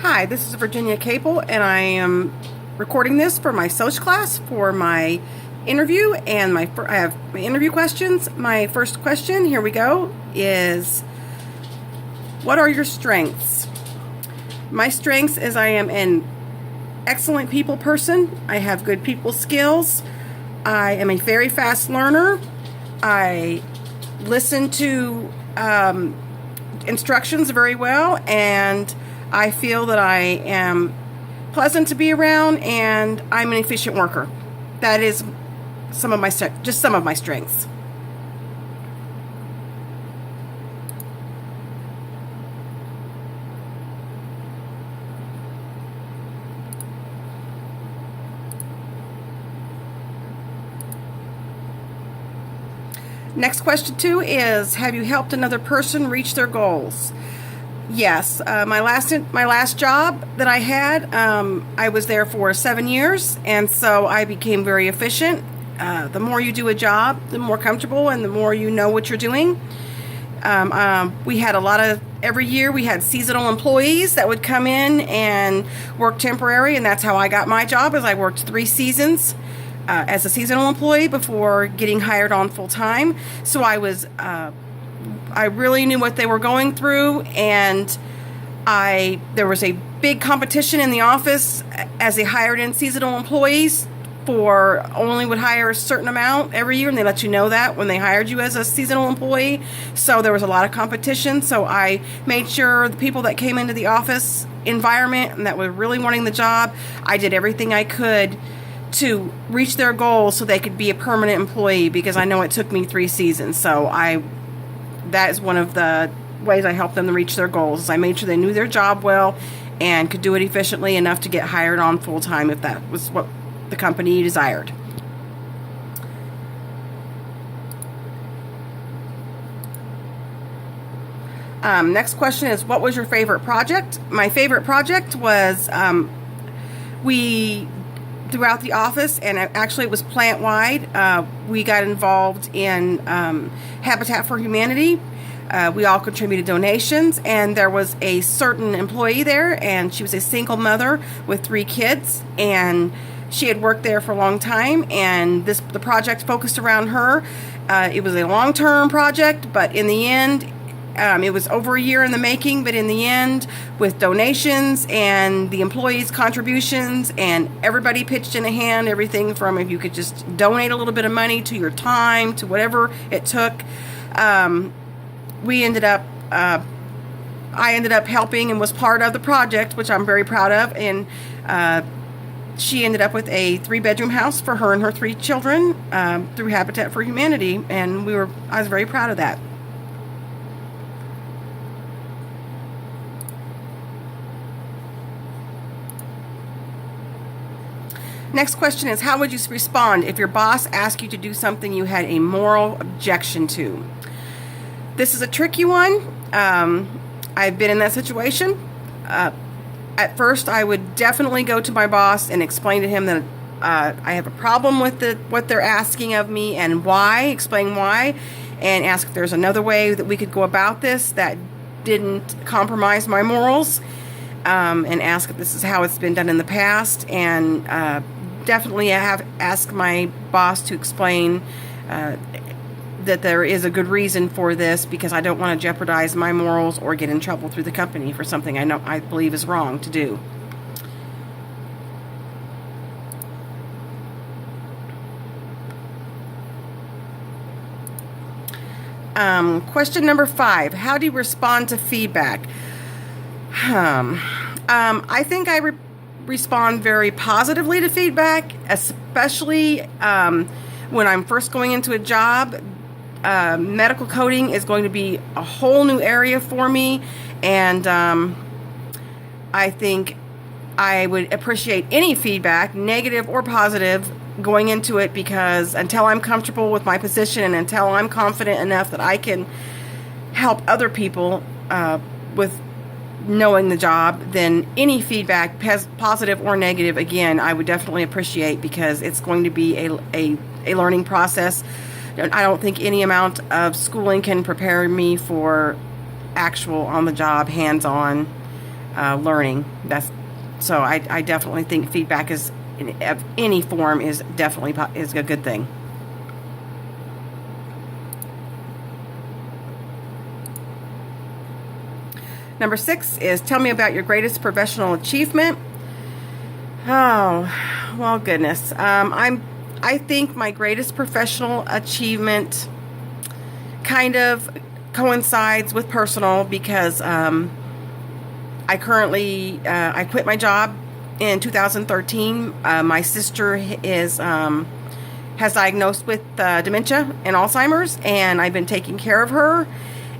Hi, this is Virginia Capel, and I am recording this for my Soc class for my interview. And I have my interview questions. My first question, here we go, is what are your strengths? My strengths is I am an excellent people person. I have good people skills. I am a very fast learner. I listen to instructions very well, and I feel that I am pleasant to be around, and I'm an efficient worker. That is some of my strengths. Next question 2 is, have you helped another person reach their goals? Yes, my last job that I had, I was there for 7 years, and so I became very efficient. The more you do a job, the more comfortable and the more you know what you're doing. We had every year we had seasonal employees that would come in and work temporary, and that's how I got my job. Is I worked 3 seasons as a seasonal employee before getting hired on full time. So I really knew what they were going through, and there was a big competition in the office as they hired in seasonal employees only would hire a certain amount every year, and they let you know that when they hired you as a seasonal employee. So there was a lot of competition. So I made sure the people that came into the office environment and that were really wanting the job, I did everything I could to reach their goals so they could be a permanent employee, because I know it took me 3 seasons. So that is one of the ways I helped them to reach their goals. Is I made sure they knew their job well and could do it efficiently enough to get hired on full time if that was what the company desired. Next question is, what was your favorite project? My favorite project was throughout the office, and actually it was plant-wide. We got involved in Habitat for Humanity. We all contributed donations, and there was a certain employee there, and she was a single mother with 3 kids, and she had worked there for a long time, and the project focused around her. It was a long-term project, but in the end, it was over a year in the making, but in the end, with donations and the employees' contributions, and everybody pitched in a hand, everything from if you could just donate a little bit of money to your time, to whatever it took. I ended up helping and was part of the project, which I'm very proud of, and she ended up with a 3-bedroom house for her and her 3 children through Habitat for Humanity, and I was very proud of that. Next question is, how would you respond if your boss asked you to do something you had a moral objection to? This is a tricky one. I've been in that situation. At first, I would definitely go to my boss and explain to him that I have a problem with what they're asking of me and why, explain why, and ask if there's another way that we could go about this that didn't compromise my morals, and ask if this is how it's been done in the past, and definitely have asked my boss to explain that there is a good reason for this, because I don't want to jeopardize my morals or get in trouble through the company for something I believe is wrong to do. Question number 5, how do you respond to feedback? I think I respond very positively to feedback, especially when I'm first going into a job. Medical coding is going to be a whole new area for me, and I think I would appreciate any feedback, negative or positive, going into it, because until I'm comfortable with my position and until I'm confident enough that I can help other people with knowing the job, then any feedback, positive or negative, again, I would definitely appreciate, because it's going to be a learning process. I don't think any amount of schooling can prepare me for actual on-the-job, hands-on learning. So I definitely think feedback is in any form is definitely is a good thing. Number 6 is tell me about your greatest professional achievement. Oh, well, goodness. I think my greatest professional achievement kind of coincides with personal because I currently I quit my job in 2013. My sister has diagnosed with dementia and Alzheimer's, and I've been taking care of her.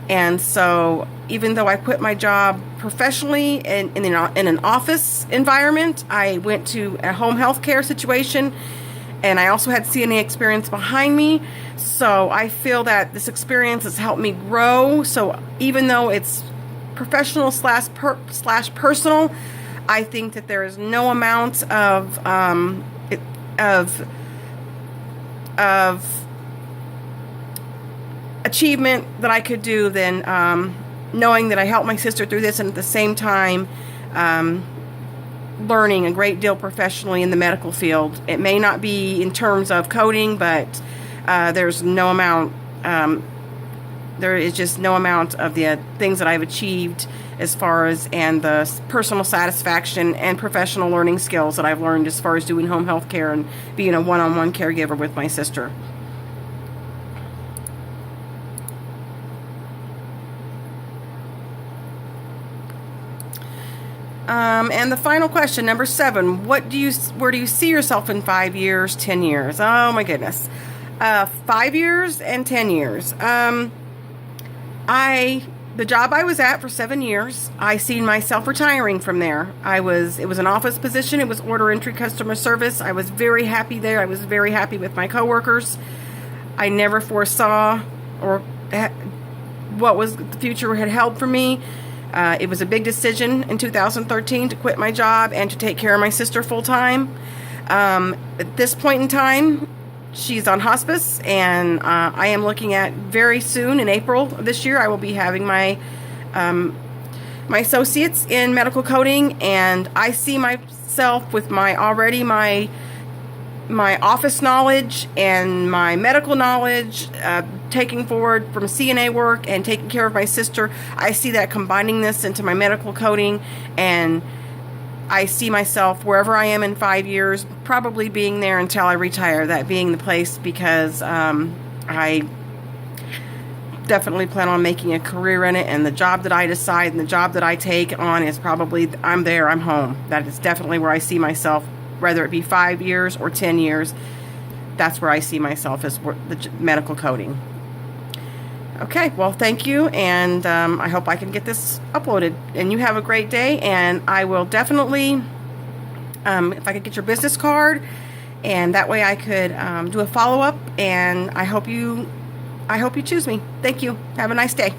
And so even though I quit my job professionally in an office environment, I went to a home health care situation, and I also had CNA experience behind me. So I feel that this experience has helped me grow. So even though it's professional slash personal, I think that there is no amount of achievement that I could do than knowing that I helped my sister through this, and at the same time learning a great deal professionally in the medical field. It may not be in terms of coding, but there's no amount there is just no amount of the things that I've achieved as far as, and the personal satisfaction and professional learning skills that I've learned as far as doing home health care and being a one-on-one caregiver with my sister. And the final question, number 7, where do you see yourself in 5 years, 10 years? Oh my goodness. 5 years and 10 years. The job I was at for 7 years, I seen myself retiring from there. It was an office position. It was order entry customer service. I was very happy there. I was very happy with my coworkers. I never foresaw what the future had held for me. It was a big decision in 2013 to quit my job and to take care of my sister full time. At this point in time, she's on hospice, and I am looking at very soon, in April of this year, I will be having my associates in medical coding, and I see myself with my office knowledge and my medical knowledge, taking forward from CNA work and taking care of my sister. I see that combining this into my medical coding, and I see myself wherever I am in 5 years, probably being there until I retire, that being the place, because I definitely plan on making a career in it, and the job that I decide and the job that I take on is probably, I'm there, I'm home. That is definitely where I see myself, whether it be 5 years or 10 years. That's where I see myself, as the medical coding. Okay, well, thank you, and I hope I can get this uploaded. And you have a great day, and I will definitely, if I could get your business card, and that way I could do a follow-up, and I hope you choose me. Thank you. Have a nice day.